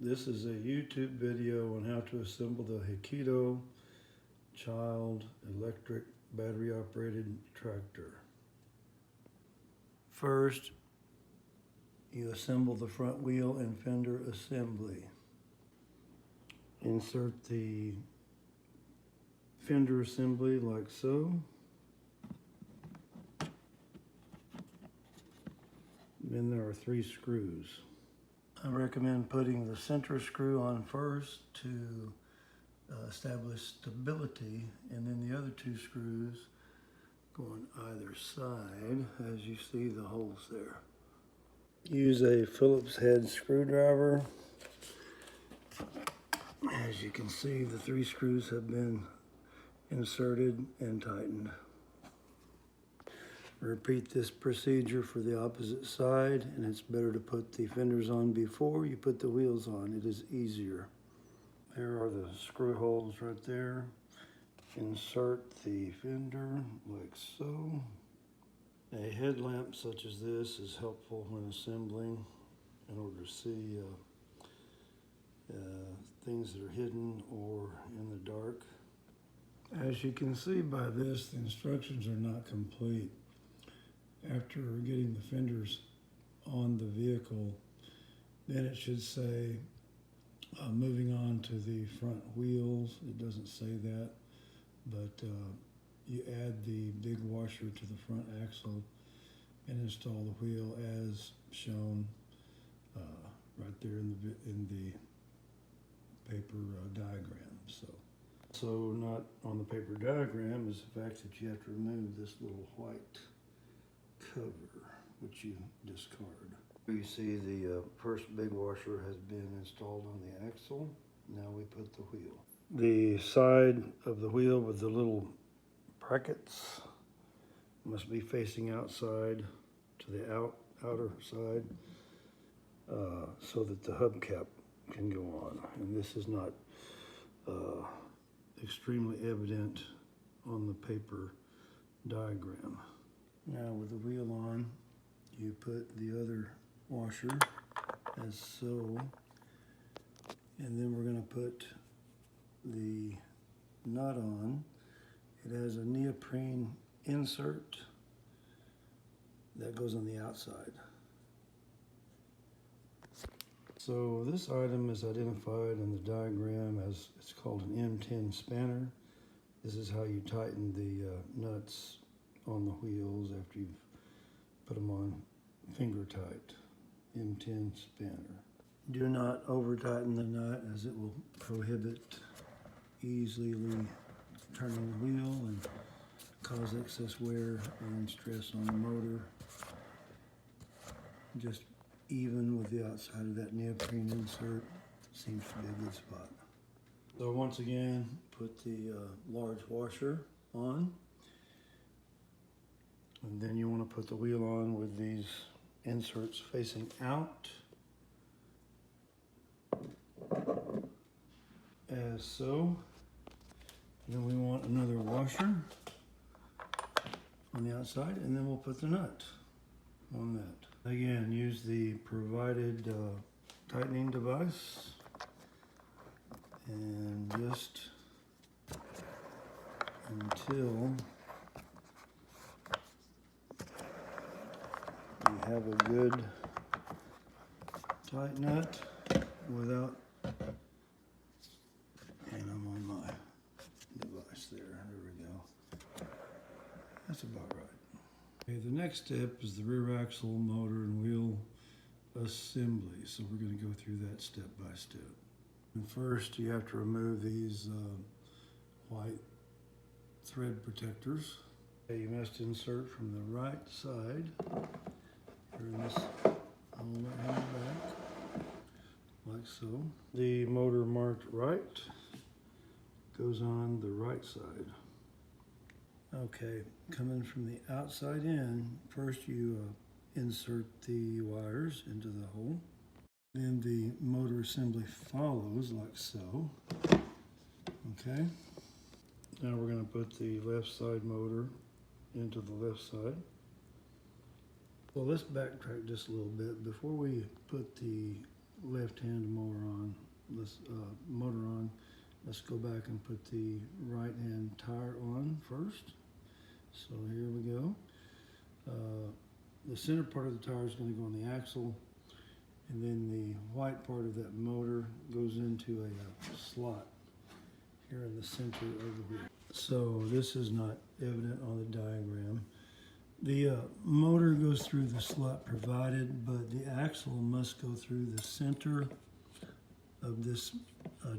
This is a YouTube video on how to assemble the Hekito Child electric battery operated tractor. First, you assemble the front wheel and fender assembly. Insert the fender assembly like so. Then there are 3 screws. I recommend putting the center screw on first to establish stability, and then the other 2 screws go on either side, as you see the holes there. Use a Phillips head screwdriver. As you can see, the 3 screws have been inserted and tightened. Repeat this procedure for the opposite side, and it's better to put the fenders on before you put the wheels on. It is easier. There are the screw holes right there. Insert the fender like so. A headlamp such as this is helpful when assembling in order to see things that are hidden or in the dark. As you can see by this, the instructions are not complete. After getting the fenders on the vehicle, then it should say moving on to the front wheels. It doesn't say that, but you add the big washer to the front axle and install the wheel as shown right there in the paper diagram. So not on the paper diagram is the fact that you have to remove this little white cover, which you discard. You see the first big washer has been installed on the axle. Now we put the wheel. The side of the wheel with the little brackets must be facing outside to the outer side so that the hubcap can go on. And this is not extremely evident on the paper diagram. Now with the wheel on, you put the other washer as so, and then we're going to put the nut on. It has a neoprene insert that goes on the outside. So this item is identified in the diagram as, it's called an M10 spanner. This is how you tighten the nuts on the wheels after you've put them on finger tight. M10 spanner. Do not over tighten the nut, as it will prohibit easily turning the wheel and cause excess wear and stress on the motor. Just even with the outside of that neoprene insert seems to be a good spot. So once again, put the large washer on. And then you want to put the wheel on with these inserts facing out, as so. And then we want another washer on the outside, and then we'll put the nut on that. Again, use the provided tightening device and just until you have a good tight nut without, and I'm on my device there, we go. That's about right. Okay, the next step is the rear axle, motor, and wheel assembly. So we're going to go through that step by step. And first you have to remove these white thread protectors. Okay, you must insert from the right side. Turn this on the back, like so. The motor marked right goes on the right side. Okay, coming from the outside in, first you insert the wires into the hole. Then the motor assembly follows like so. Okay, now we're going to put the left side motor into the left side. Well, let's backtrack just a little bit. Before we put the left-hand motor on. Motor on. Let's go back and put the right-hand tire on first. So here we go. The center part of the tire is going to go on the axle, and then the white part of that motor goes into a slot here in the center of the wheel. So this is not evident on the diagram. The motor goes through the slot provided, but the axle must go through the center of this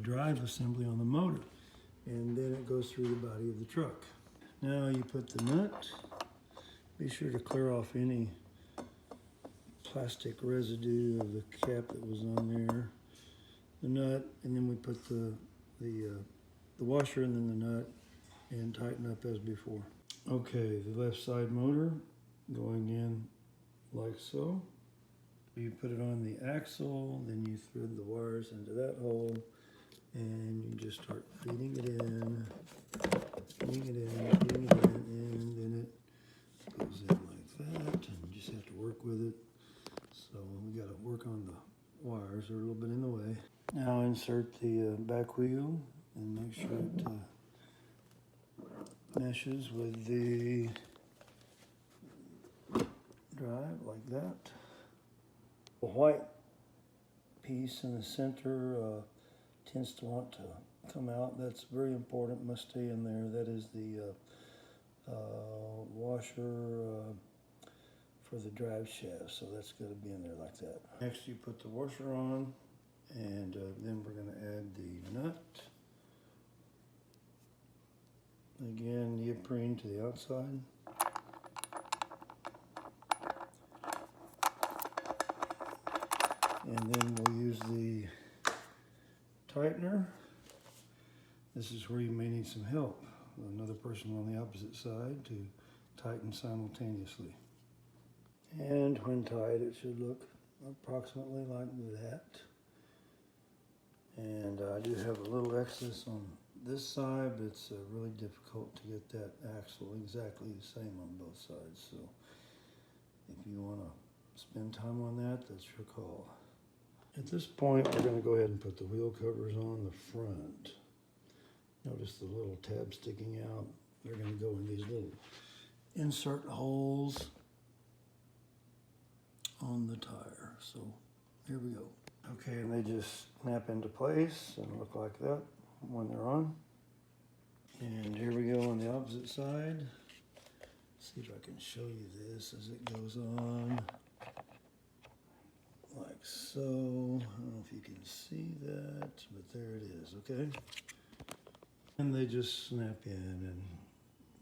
drive assembly on the motor, and then it goes through the body of the truck. Now you put the nut. Be sure to clear off any plastic residue of the cap that was on there. The nut, and then we put the washer and then the nut, and tighten up as before. Okay, the left side motor going in like so. You put it on the axle, then you thread the wires into that hole, and you just start feeding it in, feeding it in, feeding it in, and then it goes in like that, and you just have to work with it. So we got to work on the wires, they're a little bit in the way. Now insert the back wheel and make sure it meshes with the drive like that. The white piece in the center tends to want to come out. That's very important, must stay in there. That is the washer for the drive shaft, so that's got to be in there like that. Next you put the washer on, and then we're going to add the nut. Again, neoprene to the outside. And then we'll use the tightener. This is where you may need some help. Another person on the opposite side to tighten simultaneously. And when tied, it should look approximately like that. And I do have a little excess on this side, but it's really difficult to get that axle exactly the same on both sides. So if you want to spend time on that, that's your call. At this point, we're going to go ahead and put the wheel covers on the front. Notice the little tabs sticking out. They're going to go in these little insert holes on the tire. So here we go. Okay, and they just snap into place and look like that when they're on. And here we go on the opposite side. See if I can show you this as it goes on. Like so. I don't know if you can see that, but there it is, okay? And they just snap in and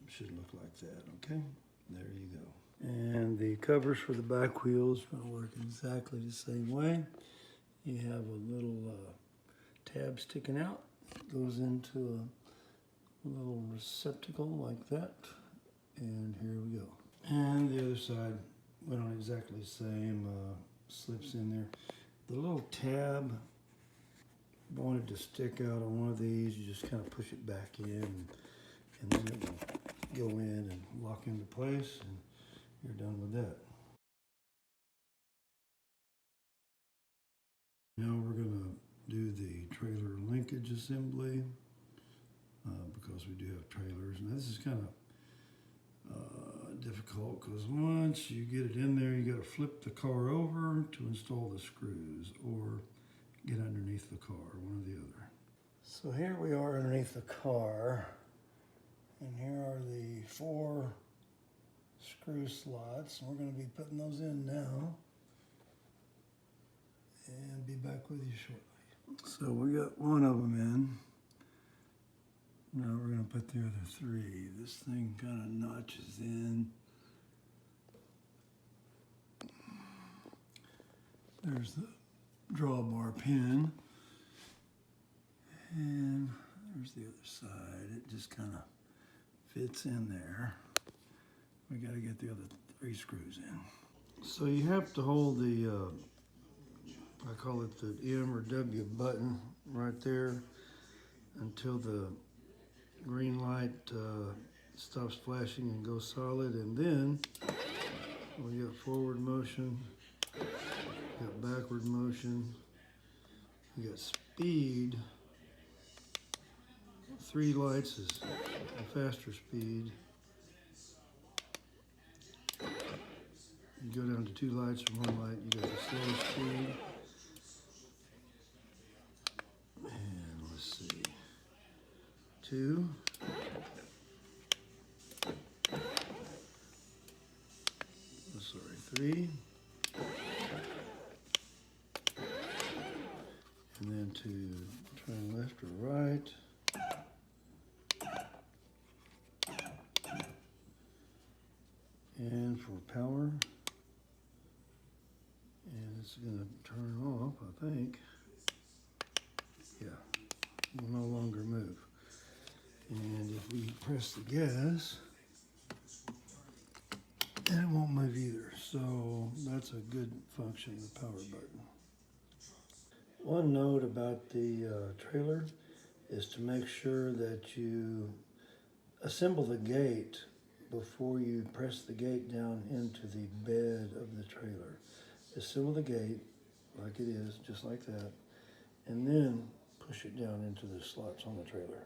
should look like that, okay? There you go. And the covers for the back wheels are going to work exactly the same way. You have a little tab sticking out. It goes into a little receptacle like that. And here we go. And the other side went on exactly the same. Slips in there. The little tab wanted to stick out on one of these. You just kind of push it back in, and then it will go in and lock into place, and you're done with that. Now we're going to do the trailer linkage assembly because we do have trailers. Now this is kind of difficult because once you get it in there, you got to flip the car over to install the screws or get underneath the car, one or the other. So here we are underneath the car, and here are the 4 screw slots. We're going to be putting those in now and be back with you shortly. So we got one of them in. Now we're going to put the other 3. This thing kind of notches in. There's the drawbar pin. And there's the other side. It just kind of fits in there. We got to get the other 3 screws in. So you have to hold the, I call it the M or W button right there until the green light stops flashing and goes solid, and then we got forward motion, got backward motion, You got speed. 3 lights is a faster speed. You go down to 2 lights from 1 light, you got the slow speed. And let's see. 2. Sorry, 3. And then to turn left or right. And for power. And it's going to turn off, I think. Yeah, will no longer move. And if we press the gas, and it won't move either. So that's a good function, the power button. One note about the trailer is to make sure that you assemble the gate before you press the gate down into the bed of the trailer. Assemble the gate like it is, just like that, and then push it down into the slots on the trailer.